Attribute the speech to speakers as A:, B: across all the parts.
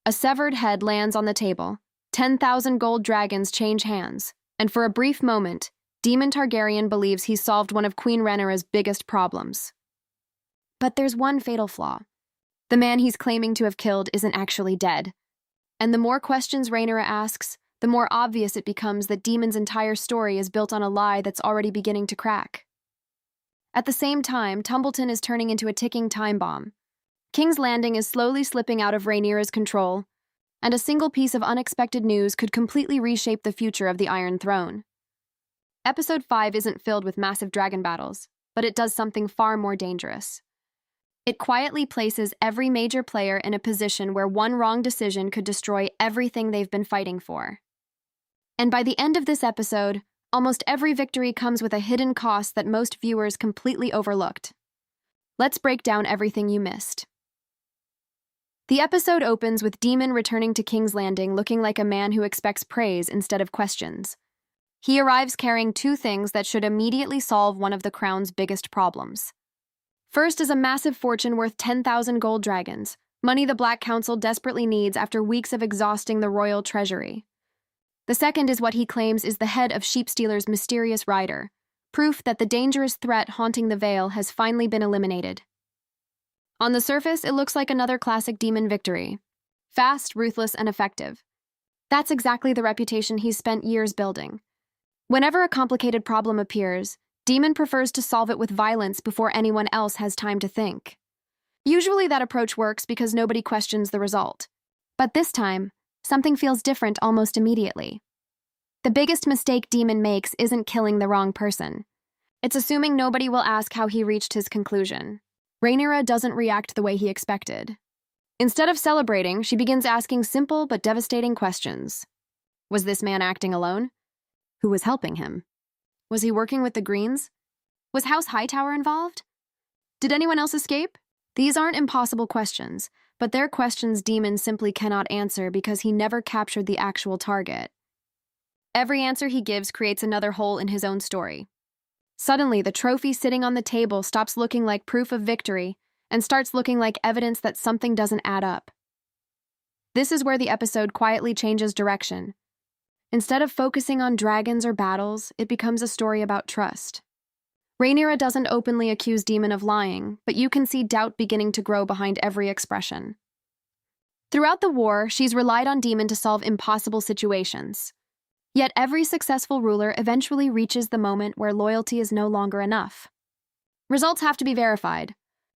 A: A severed head lands on the table. 10,000 gold dragons change hands, and for a brief moment, Daemon Targaryen believes he's solved one of Queen Rhaenyra's biggest problems. But there's one fatal flaw. The man he's claiming to have killed isn't actually dead. And the more questions Rhaenyra asks, the more obvious it becomes that Daemon's entire story is built on a lie that's already beginning to crack. At the same time, Tumbleton is turning into a ticking time bomb. King's Landing is slowly slipping out of Rhaenyra's control, and a single piece of unexpected news could completely reshape the future of the Iron Throne. Episode 5 isn't filled with massive dragon battles, but it does something far more dangerous. It quietly places every major player in a position where one wrong decision could destroy everything they've been fighting for. And by the end of this episode, almost every victory comes with a hidden cost that most viewers completely overlooked. Let's break down everything you missed. The episode opens with Daemon returning to King's Landing looking like a man who expects praise instead of questions. He arrives carrying two things that should immediately solve one of the crown's biggest problems. First is a massive fortune worth 10,000 gold dragons, money the Black Council desperately needs after weeks of exhausting the royal treasury. The second is what he claims is the head of Sheepstealer's mysterious rider, proof that the dangerous threat haunting the Vale has finally been eliminated. On the surface, it looks like another classic Daemon victory. Fast, ruthless, and effective. That's exactly the reputation he's spent years building. Whenever a complicated problem appears, Daemon prefers to solve it with violence before anyone else has time to think. Usually that approach works because nobody questions the result. But this time, something feels different almost immediately. The biggest mistake Daemon makes isn't killing the wrong person. It's assuming nobody will ask how he reached his conclusion. Rhaenyra doesn't react the way he expected. Instead of celebrating, she begins asking simple but devastating questions. Was this man acting alone? Who was helping him? Was he working with the Greens? Was House Hightower involved? Did anyone else escape? These aren't impossible questions, but they're questions Daemon simply cannot answer because he never captured the actual target. Every answer he gives creates another hole in his own story. Suddenly, the trophy sitting on the table stops looking like proof of victory and starts looking like evidence that something doesn't add up. This is where the episode quietly changes direction. Instead of focusing on dragons or battles, it becomes a story about trust. Rhaenyra doesn't openly accuse Daemon of lying, but you can see doubt beginning to grow behind every expression. Throughout the war, she's relied on Daemon to solve impossible situations. Yet every successful ruler eventually reaches the moment where loyalty is no longer enough. Results have to be verified,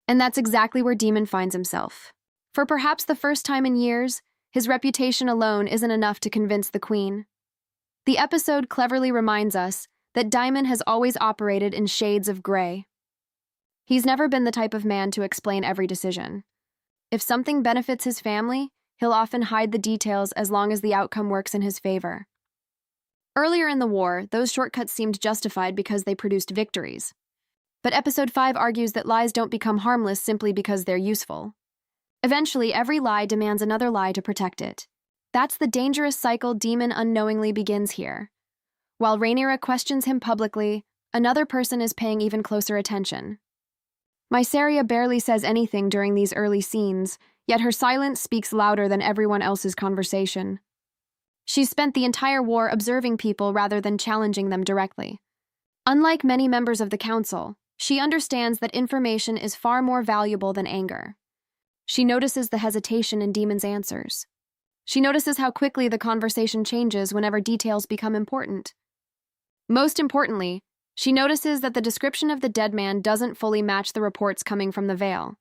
A: and that's exactly where Daemon finds himself. For perhaps the first time in years, his reputation alone isn't enough to convince the queen. The episode cleverly reminds us that Daemon has always operated in shades of gray. He's never been the type of man to explain every decision. If something benefits his family, he'll often hide the details as long as the outcome works in his favor. Earlier in the war, those shortcuts seemed justified because they produced victories. But Episode 5 argues that lies don't become harmless simply because they're useful. Eventually, every lie demands another lie to protect it. That's the dangerous cycle Daemon unknowingly begins here. While Rhaenyra questions him publicly, another person is paying even closer attention. Mysaria barely says anything during these early scenes, yet her silence speaks louder than everyone else's conversation. She's spent the entire war observing people rather than challenging them directly. Unlike many members of the council, she understands that information is far more valuable than anger. She notices the hesitation in Daemon's answers. She notices how quickly the conversation changes whenever details become important. Most importantly, she notices that the description of the dead man doesn't fully match the reports coming from the Vale.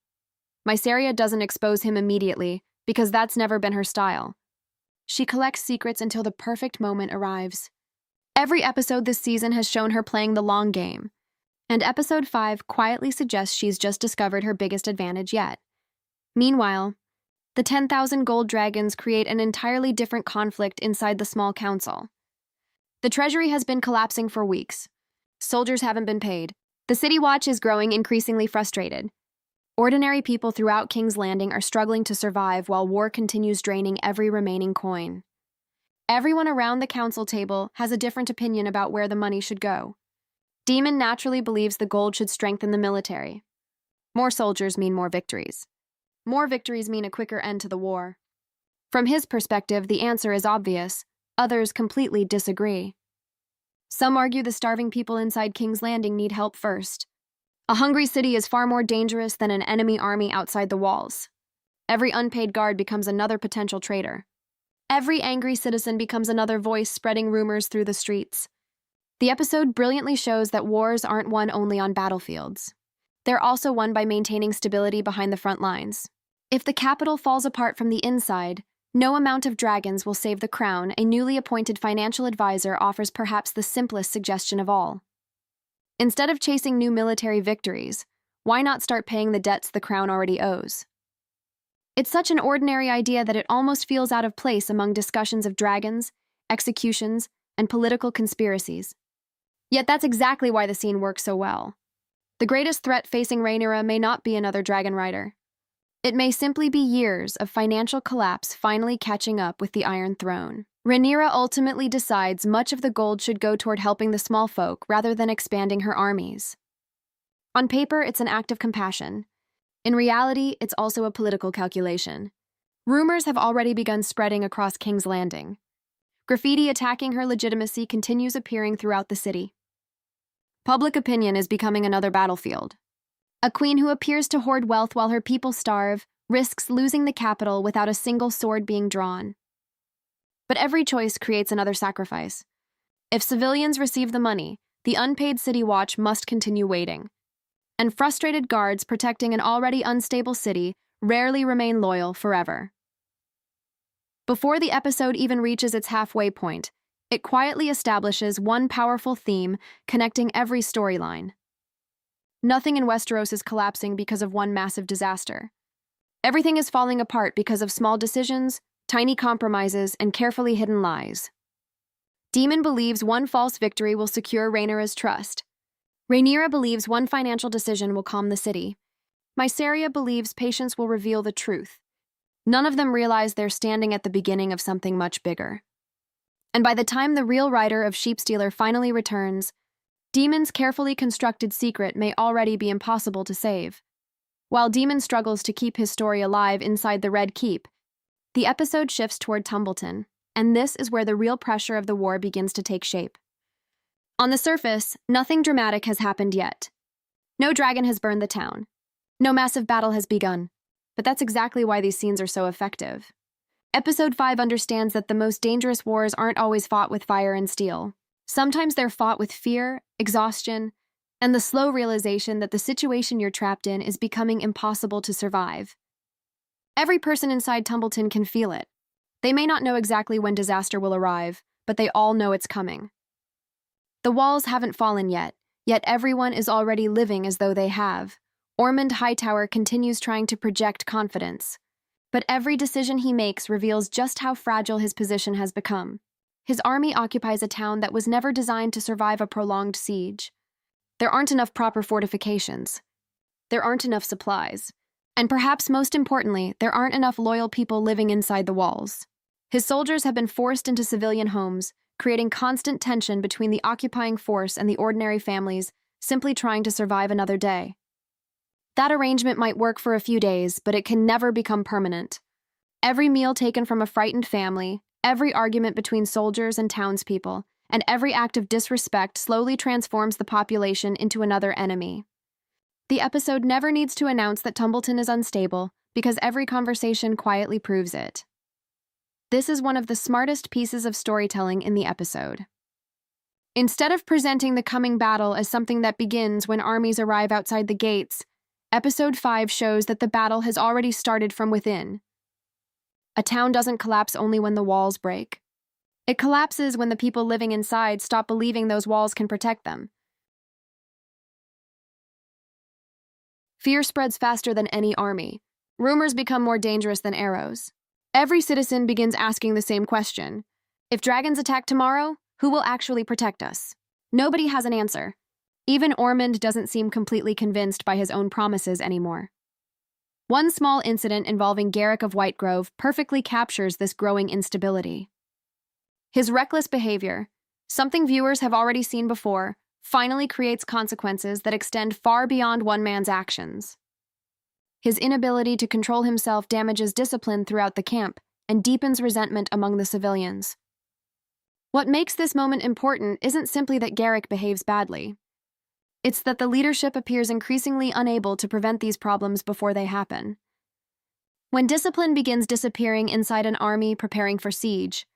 A: Mysaria doesn't expose him immediately, because that's never been her style. She collects secrets until the perfect moment arrives. Every episode this season has shown her playing the long game, and Episode 5 quietly suggests she's just discovered her biggest advantage yet. Meanwhile, the 10,000 gold dragons create an entirely different conflict inside the small council. The treasury has been collapsing for weeks. Soldiers haven't been paid. The city watch is growing increasingly frustrated. Ordinary people throughout King's Landing are struggling to survive while war continues draining every remaining coin. Everyone around the council table has a different opinion about where the money should go. Daemon naturally believes the gold should strengthen the military. More soldiers mean more victories. More victories mean a quicker end to the war. From his perspective, the answer is obvious. Others completely disagree. Some argue the starving people inside King's Landing need help first. A hungry city is far more dangerous than an enemy army outside the walls. Every unpaid guard becomes another potential traitor. Every angry citizen becomes another voice spreading rumors through the streets. The episode brilliantly shows that wars aren't won only on battlefields. They're also won by maintaining stability behind the front lines. If the capital falls apart from the inside, no amount of dragons will save the crown. A newly appointed financial advisor offers perhaps the simplest suggestion of all. Instead of chasing new military victories, why not start paying the debts the crown already owes? It's such an ordinary idea that it almost feels out of place among discussions of dragons, executions, and political conspiracies. Yet that's exactly why the scene works so well. The greatest threat facing Rhaenyra may not be another dragon rider. It may simply be years of financial collapse finally catching up with the Iron Throne. Rhaenyra ultimately decides much of the gold should go toward helping the small folk rather than expanding her armies. On paper, it's an act of compassion. In reality, it's also a political calculation. Rumors have already begun spreading across King's Landing. Graffiti attacking her legitimacy continues appearing throughout the city. Public opinion is becoming another battlefield. A queen who appears to hoard wealth while her people starve risks losing the capital without a single sword being drawn. But every choice creates another sacrifice. If civilians receive the money, the unpaid city watch must continue waiting. And frustrated guards protecting an already unstable city rarely remain loyal forever. Before the episode even reaches its halfway point, it quietly establishes one powerful theme connecting every storyline. Nothing in Westeros is collapsing because of one massive disaster. Everything is falling apart because of small decisions, tiny compromises, and carefully hidden lies. Daemon believes one false victory will secure Rhaenyra's trust. Rhaenyra believes one financial decision will calm the city. Mysaria believes patience will reveal the truth. None of them realize they're standing at the beginning of something much bigger. And by the time the real writer of Sheepstealer finally returns, Daemon's carefully constructed secret may already be impossible to save. While Daemon struggles to keep his story alive inside the Red Keep, the episode shifts toward Tumbleton, and this is where the real pressure of the war begins to take shape. On the surface, nothing dramatic has happened yet. No dragon has burned the town. No massive battle has begun. But that's exactly why these scenes are so effective. Episode 5 understands that the most dangerous wars aren't always fought with fire and steel. Sometimes they're fought with fear, exhaustion, and the slow realization that the situation you're trapped in is becoming impossible to survive. Every person inside Tumbleton can feel it. They may not know exactly when disaster will arrive, but they all know it's coming. The walls haven't fallen yet everyone is already living as though they have. Ormond Hightower continues trying to project confidence, but every decision he makes reveals just how fragile his position has become. His army occupies a town that was never designed to survive a prolonged siege. There aren't enough proper fortifications. There aren't enough supplies. And perhaps most importantly, there aren't enough loyal people living inside the walls. His soldiers have been forced into civilian homes, creating constant tension between the occupying force and the ordinary families simply trying to survive another day. That arrangement might work for a few days, but it can never become permanent. Every meal taken from a frightened family, every argument between soldiers and townspeople, and every act of disrespect slowly transforms the population into another enemy. The episode never needs to announce that Tumbleton is unstable, because every conversation quietly proves it. This is one of the smartest pieces of storytelling in the episode. Instead of presenting the coming battle as something that begins when armies arrive outside the gates, Episode 5 shows that the battle has already started from within. A town doesn't collapse only when the walls break. It collapses when the people living inside stop believing those walls can protect them. Fear spreads faster than any army. Rumors become more dangerous than arrows. Every citizen begins asking the same question. If dragons attack tomorrow, who will actually protect us? Nobody has an answer. Even Ormond doesn't seem completely convinced by his own promises anymore. One small incident involving Garrick of Whitegrove perfectly captures this growing instability. His reckless behavior, something viewers have already seen before, finally creates consequences that extend far beyond one man's actions. His inability to control himself damages discipline throughout the camp, and deepens resentment among the civilians. What makes this moment important isn't simply that Garrick behaves badly. It's that the leadership appears increasingly unable to prevent these problems before they happen. When discipline begins disappearing inside an army preparing for siege,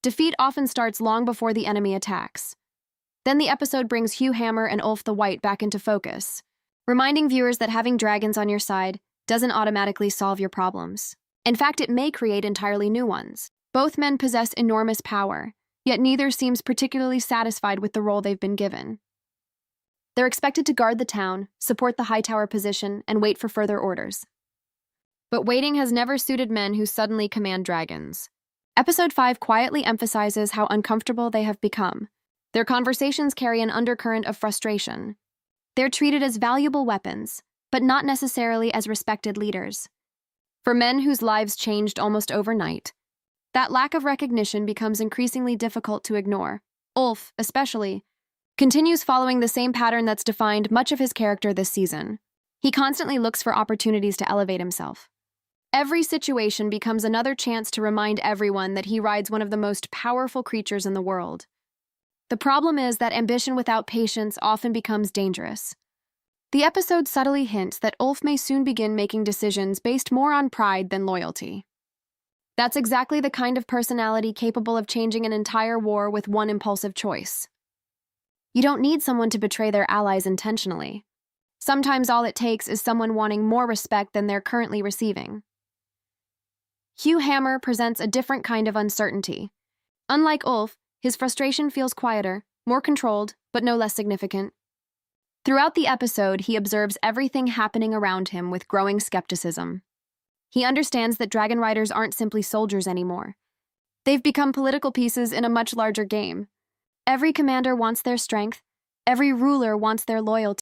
A: defeat often starts long before the enemy attacks. Then the episode brings Hugh Hammer and Ulf the White back into focus, reminding viewers that having dragons on your side doesn't automatically solve your problems. In fact, it may create entirely new ones. Both men possess enormous power, yet neither seems particularly satisfied with the role they've been given. They're expected to guard the town, support the Hightower position, and wait for further orders. But waiting has never suited men who suddenly command dragons. Episode 5 quietly emphasizes how uncomfortable they have become. Their conversations carry an undercurrent of frustration. They're treated as valuable weapons, but not necessarily as respected leaders. For men whose lives changed almost overnight, that lack of recognition becomes increasingly difficult to ignore. Ulf, especially, continues following the same pattern that's defined much of his character this season. He constantly looks for opportunities to elevate himself. Every situation becomes another chance to remind everyone that he rides one of the most powerful creatures in the world. The problem is that ambition without patience often becomes dangerous. The episode subtly hints that Ulf may soon begin making decisions based more on pride than loyalty. That's exactly the kind of personality capable of changing an entire war with one impulsive choice. You don't need someone to betray their allies intentionally. Sometimes all it takes is someone wanting more respect than they're currently receiving. Hugh Hammer presents a different kind of uncertainty. Unlike Ulf, his frustration feels quieter, more controlled, but no less significant. Throughout the episode, he observes everything happening around him with growing skepticism. He understands that dragon riders aren't simply soldiers anymore. They've become political pieces in a much larger game. Every commander wants their strength, every ruler wants their loyalty.